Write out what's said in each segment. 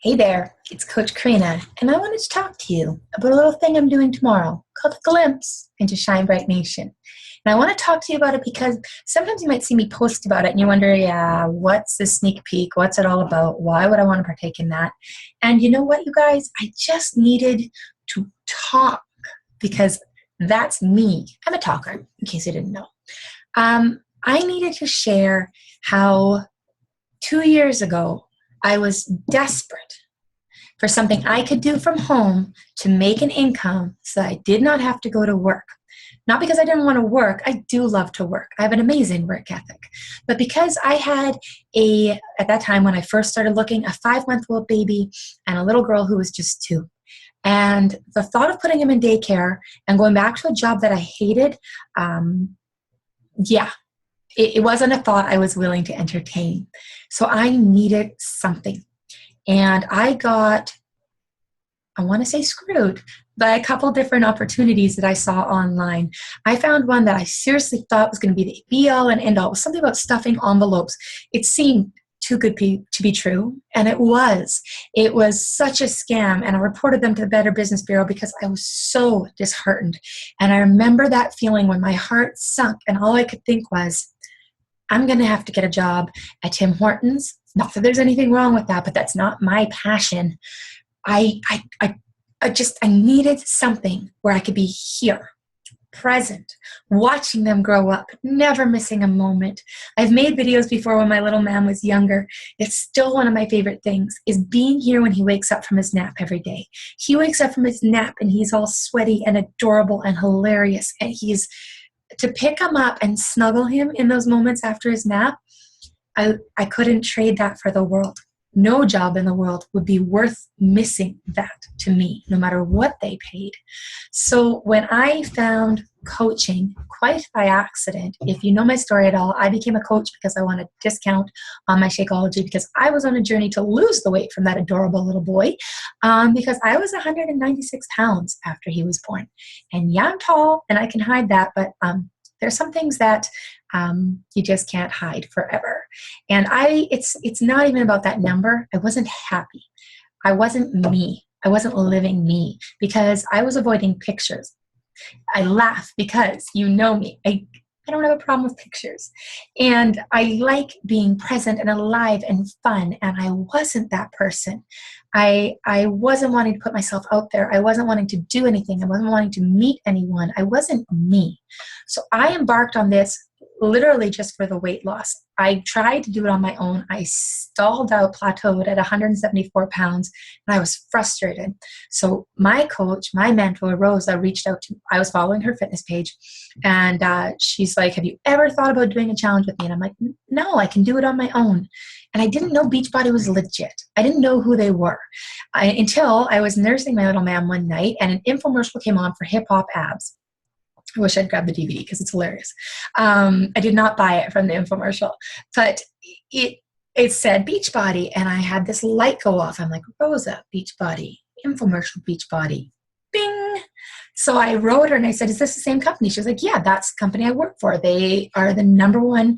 Hey there, it's Coach Karina, and I wanted to talk to you about a little thing I'm doing tomorrow called a glimpse into Shine Bright Nation. And I want to talk to you about it because sometimes you might see me post about it and you wonder, yeah, what's this sneak peek? What's it all about? Why would I want to partake in that? And you know what, you guys? I just needed to talk because that's me. I'm a talker, in case you didn't know. I needed to share how 2 years ago, I was desperate for something I could do from home to make an income so that I did not have to go to work. Not because I didn't want to work. I do love to work. I have an amazing work ethic. But because I had at that time when I first started looking, a 5-month-old baby and a little girl who was just 2. And the thought of putting him in daycare and going back to a job that I hated, it wasn't a thought I was willing to entertain. So I needed something. And I got, I want to say screwed by a couple different opportunities that I saw online. I found one that I seriously thought was going to be the be-all and end-all. It was something about stuffing envelopes. It seemed too good to be true, and it was. It was such a scam, and I reported them to the Better Business Bureau because I was so disheartened. And I remember that feeling when my heart sunk, and all I could think was, I'm going to have to get a job at Tim Hortons. Not that there's anything wrong with that, but that's not my passion. I needed something where I could be here, present, watching them grow up, never missing a moment. I've made videos before when my little man was younger. It's still one of my favorite things, is being here when he wakes up from his nap every day. He wakes up from his nap and he's all sweaty and adorable and hilarious, and to pick him up and snuggle him in those moments after his nap, I couldn't trade that for the world. No job in the world would be worth missing that to me, no matter what they paid. So when I found coaching, quite by accident, if you know my story at all, I became a coach because I wanted a discount on my Shakeology because I was on a journey to lose the weight from that adorable little boy because I was 196 pounds after he was born. And yeah, I'm tall and I can hide that, but there's some things that you just can't hide forever. And it's not even about that number. I wasn't happy. I wasn't me. I wasn't living me because I was avoiding pictures. I laugh because you know me. I don't have a problem with pictures. And I like being present and alive and fun. And I wasn't that person. I wasn't wanting to put myself out there. I wasn't wanting to do anything. I wasn't wanting to meet anyone. I wasn't me. So I embarked on this literally just for the weight loss. I tried to do it on my own. I stalled out, plateaued at 174 pounds, and I was frustrated. So my coach, my mentor, Rosa, reached out to me. I was following her fitness page, and she's like, have you ever thought about doing a challenge with me? And I'm like, no, I can do it on my own. And I didn't know Beachbody was legit. I didn't know who they were until I was nursing my little man one night, and an infomercial came on for hip hop abs. I wish I'd grabbed the DVD because it's hilarious. I did not buy it from the infomercial, but it said Beachbody, and I had this light go off. I'm like, Rosa, Beachbody, infomercial Beachbody, bing. So I wrote her and I said, is this the same company? She was like, yeah, that's the company I work for. They are the #1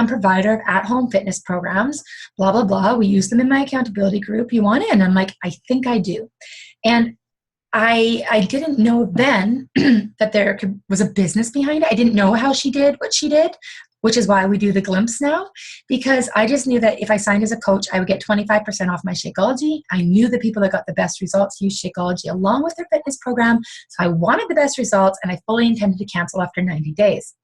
provider of at-home fitness programs, blah, blah, blah. We use them in my accountability group. You want in? I'm like, I think I do. And I didn't know then that there was a business behind it. I didn't know how she did what she did, which is why we do the glimpse now, because I just knew that if I signed as a coach, I would get 25% off my Shakeology. I knew the people that got the best results used Shakeology along with their fitness program. So I wanted the best results, and I fully intended to cancel after 90 days.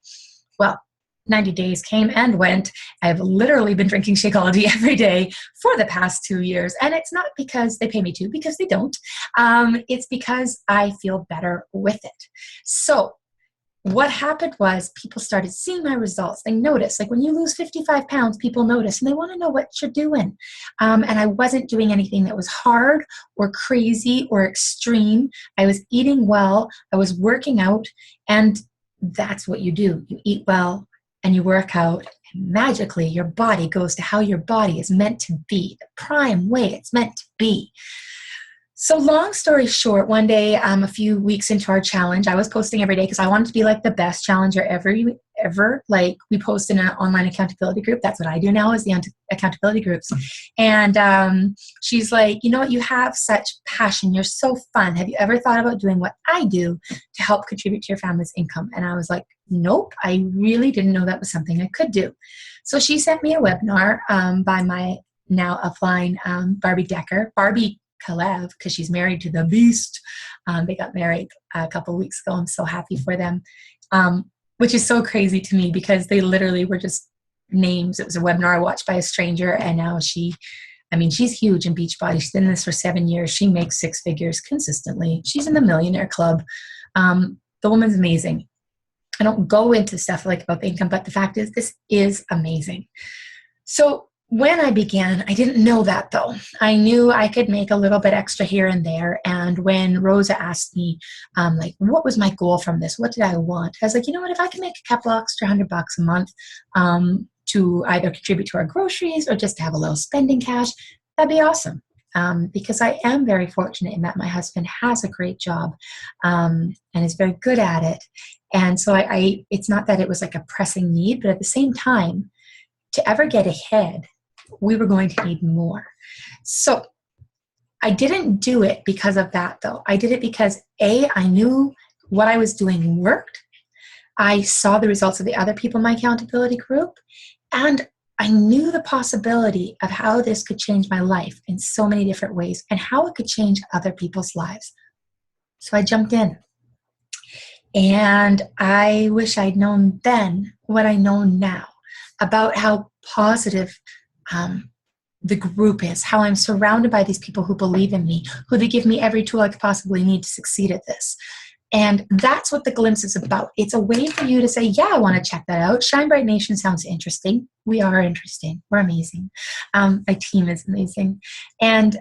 Well, 90 days came and went. I've literally been drinking Shakeology every day for the past 2 years. And it's not because they pay me to, because they don't. It's because I feel better with it. So what happened was people started seeing my results. They noticed, like when you lose 55 pounds, people notice and they want to know what you're doing. And I wasn't doing anything that was hard or crazy or extreme. I was eating well. I was working out. And that's what you do. You eat well and you work out. And magically, your body goes to how your body is meant to be, the prime way it's meant to be. So long story short, one day, a few weeks into our challenge, I was posting every day because I wanted to be like the best challenger ever. Like, we post in an online accountability group. That's what I do now, is the accountability groups. And she's like, you know what, you have such passion. You're so fun. Have you ever thought about doing what I do to help contribute to your family's income? And I was like, nope, I really didn't know that was something I could do. So she sent me a webinar by my now offline Barbie Decker, Barbie Kalev, because she's married to the beast. They got married a couple of weeks ago. I'm so happy for them, which is so crazy to me because they literally were just names. It was a webinar I watched by a stranger, and now she's huge in Beachbody. She's been in this for 7 years. She makes 6 figures consistently. She's in the millionaire club. The woman's amazing. I don't go into stuff like about the income, but the fact is, this is amazing. So when I began, I didn't know that though. I knew I could make a little bit extra here and there. And when Rosa asked me, like, what was my goal from this? What did I want? I was like, you know what, if I can make a couple extra $100 a month to either contribute to our groceries or just to have a little spending cash, that'd be awesome. Because I am very fortunate in that my husband has a great job and is very good at it. And so it's not that it was like a pressing need, but at the same time, to ever get ahead, we were going to need more. So I didn't do it because of that, though. I did it because, A, I knew what I was doing worked. I saw the results of the other people in my accountability group, and I knew the possibility of how this could change my life in so many different ways and how it could change other people's lives. So I jumped in. And I wish I'd known then what I know now about how positive the group is, how I'm surrounded by these people who believe in me, who they give me every tool I could possibly need to succeed at this. And that's what the glimpse is about. It's a way for you to say, yeah, I want to check that out. Shine Bright Nation sounds interesting. We are interesting. We're amazing. My team is amazing. And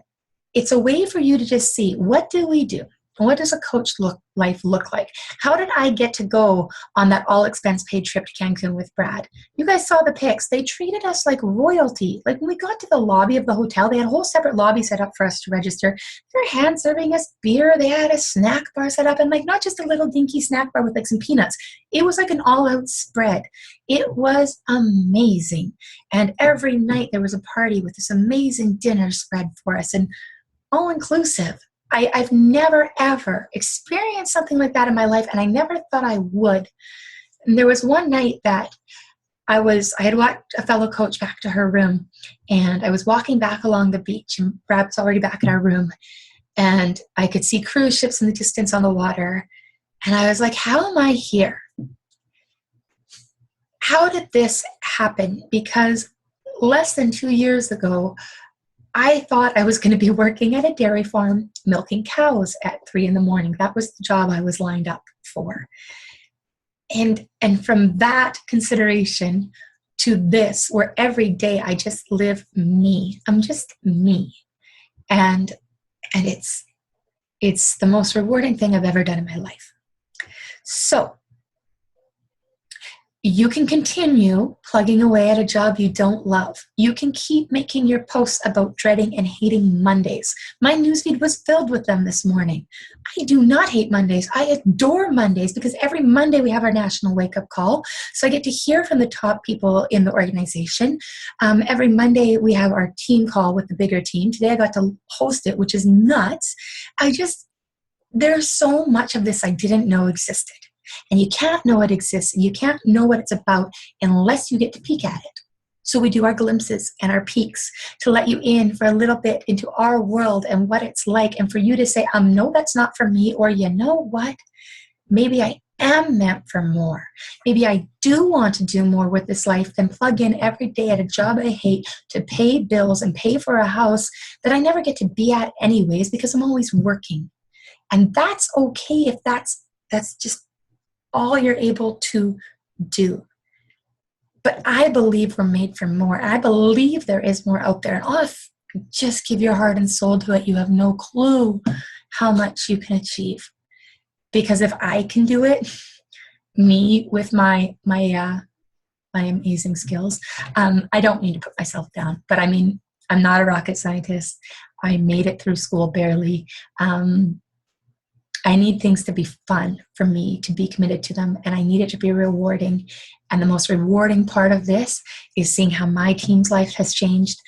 it's a way for you to just see, what do we do? What does a coach life look like? How did I get to go on that all expense paid trip to Cancun with Brad? You guys saw the pics. They treated us like royalty. Like, when we got to the lobby of the hotel, they had a whole separate lobby set up for us to register. They were hand serving us beer. They had a snack bar set up, and like, not just a little dinky snack bar with like some peanuts. It was like an all out spread. It was amazing. And every night there was a party with this amazing dinner spread for us, and all inclusive. I've never, ever experienced something like that in my life, and I never thought I would. And there was one night that I had walked a fellow coach back to her room, and I was walking back along the beach, and Brad was already back in our room, and I could see cruise ships in the distance on the water, and I was like, how am I here? How did this happen? Because less than 2 years ago, I thought I was going to be working at a dairy farm milking cows at 3 a.m. That was the job I was lined up for. And from that consideration to this, where every day I just live me. I'm just me. And it's the most rewarding thing I've ever done in my life. So you can continue plugging away at a job you don't love. You can keep making your posts about dreading and hating Mondays. My newsfeed was filled with them this morning. I do not hate Mondays. I adore Mondays because every Monday we have our national wake-up call. So I get to hear from the top people in the organization. Every Monday we have our team call with the bigger team. Today I got to host it, which is nuts. There's so much of this I didn't know existed. And you can't know it exists, and you can't know what it's about unless you get to peek at it. So we do our glimpses and our peeks to let you in for a little bit into our world and what it's like, and for you to say, no, that's not for me, or you know what? Maybe I am meant for more. Maybe I do want to do more with this life than plug in every day at a job I hate to pay bills and pay for a house that I never get to be at anyways because I'm always working. And that's okay if that's just all you're able to do. But I believe we're made for more. I believe there is more out there. And if you just give your heart and soul to it, you have no clue how much you can achieve. Because if I can do it, me with my amazing skills, I don't need to put myself down. But I mean, I'm not a rocket scientist. I made it through school barely. I need things to be fun for me to be committed to them, and I need it to be rewarding. And the most rewarding part of this is seeing how my team's life has changed.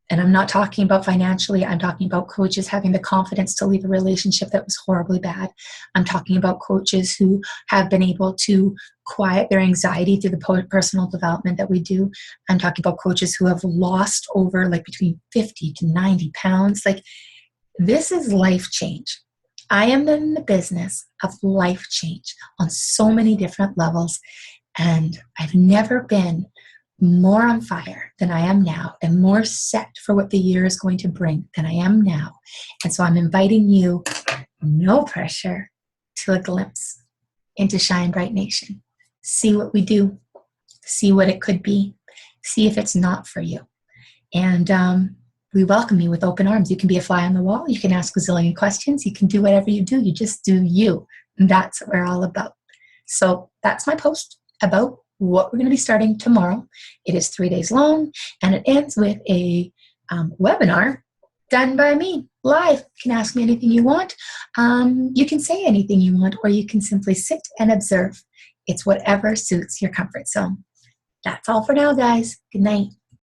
And I'm not talking about financially. I'm talking about coaches having the confidence to leave a relationship that was horribly bad. I'm talking about coaches who have been able to quiet their anxiety through the personal development that we do. I'm talking about coaches who have lost over like between 50 to 90 pounds. Like, this is life change. I am in the business of life change on so many different levels. And I've never been more on fire than I am now, and more set for what the year is going to bring than I am now. And so I'm inviting you, no pressure, to a glimpse into Shine Bright Nation. See what we do, see what it could be, see if it's not for you. And we welcome you with open arms. You can be a fly on the wall. You can ask a zillion questions. You can do whatever you do. You just do you. And that's what we're all about. So that's my post about what we're going to be starting tomorrow. It is 3 days long, and it ends with a webinar done by me live. You can ask me anything you want. You can say anything you want, or you can simply sit and observe. It's whatever suits your comfort zone. That's all for now, guys. Good night.